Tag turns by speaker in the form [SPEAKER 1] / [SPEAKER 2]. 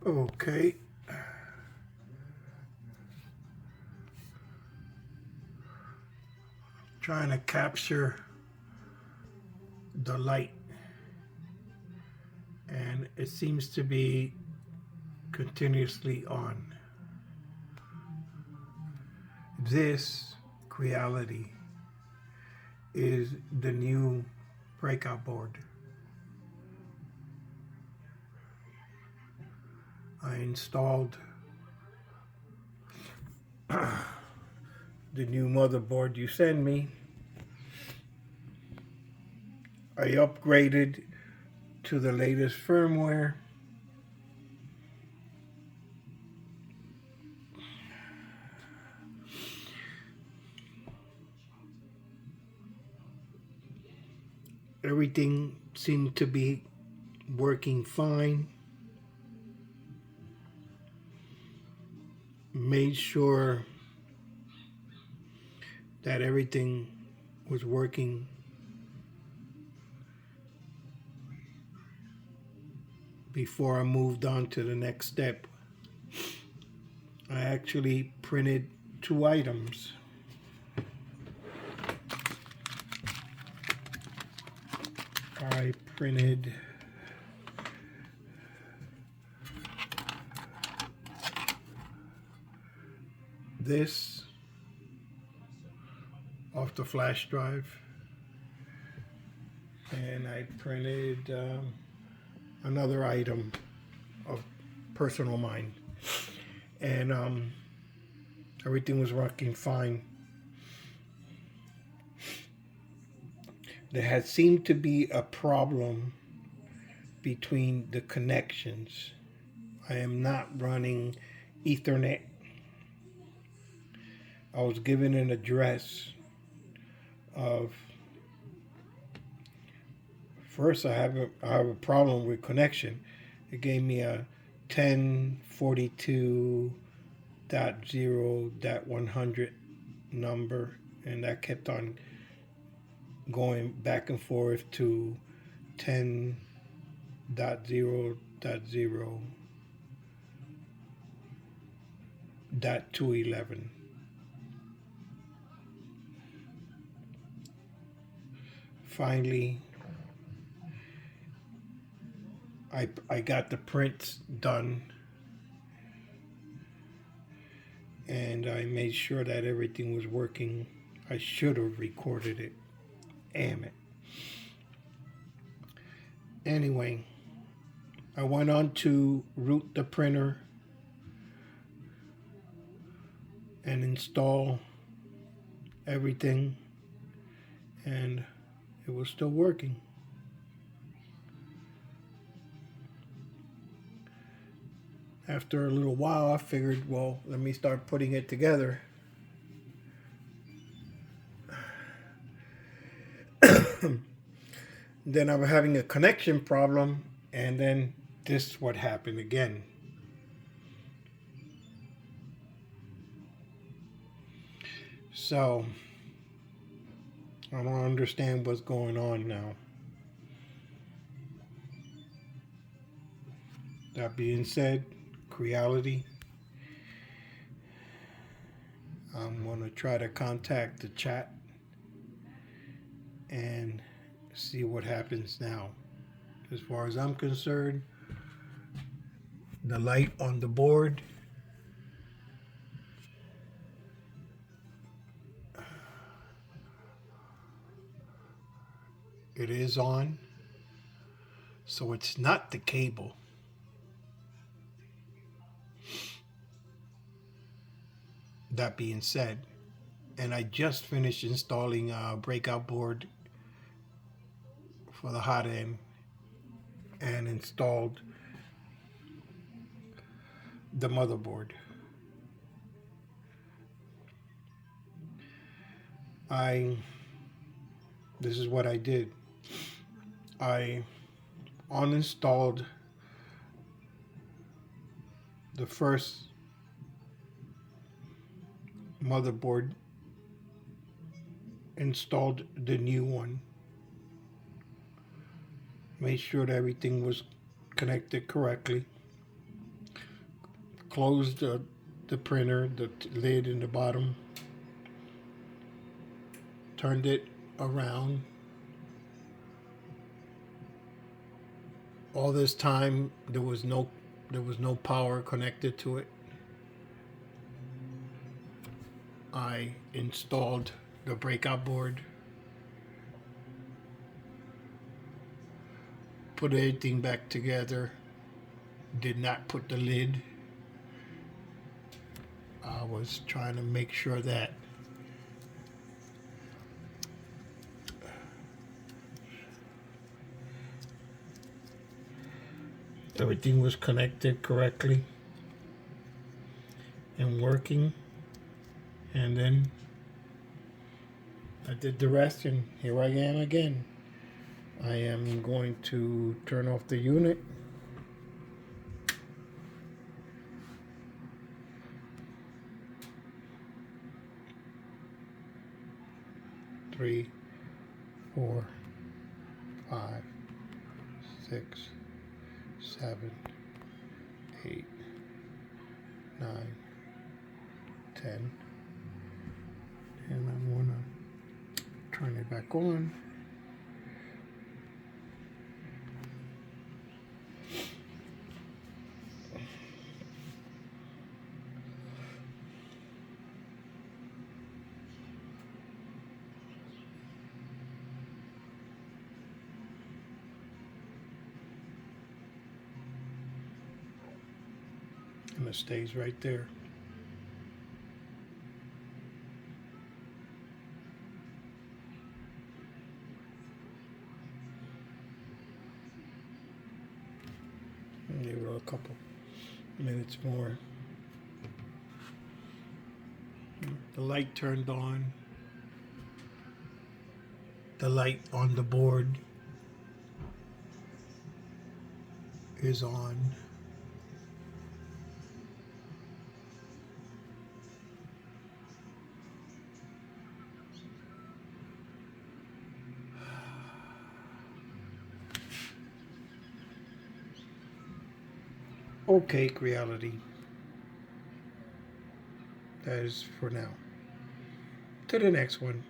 [SPEAKER 1] Okay. Trying to capture the light, and it seems to be continuously on. This Creality is the new breakout board. I installed the new motherboard you sent me. I upgraded to the latest firmware. Everything seemed to be working fine. Made sure that everything was working before I moved on to the next step. I actually printed 2 items. I printed this off the flash drive, and I printed another item of personal mine, and everything was working fine. There had seemed to be a problem between the connections. I am not running Ethernet. I was given an address of, first I have a problem with connection. It gave me a 1042.0.100 number, and that kept on going back and forth to 10.0.0.211. Finally, I got the prints done, and I made sure that everything was working. I should have recorded it. Damn it. Anyway, I went on to root the printer and install everything, and it was still working. After a little while, I figured, well, let me start putting it together. Then I was having a connection problem, and then this is what happened again. So I don't understand what's going on now. That being said, Creality, I'm going to try to contact the chat and see what happens now. As far as I'm concerned, the light on the board it is on, so it's not the cable. That being said, and I just finished installing a breakout board for the hot end and installed the motherboard. This is what I did. I uninstalled the first motherboard, installed the new one, made sure that everything was connected correctly. closed the printer, the lid in the bottom, turned it around. All this time there was no power connected to it. I installed the breakout board, put everything back together, did not put the lid. I was trying to make sure that everything was connected correctly and working, and then I did the rest, and here I am again. I am going to turn off the unit. Three, 4, 5, 6, 7, 8, 9, 10, and I'm gonna turn it back on. And it stays right there. Give it a couple minutes more. The light turned on. The light on the board is on. Okay, Creality. That is for now. To the next one.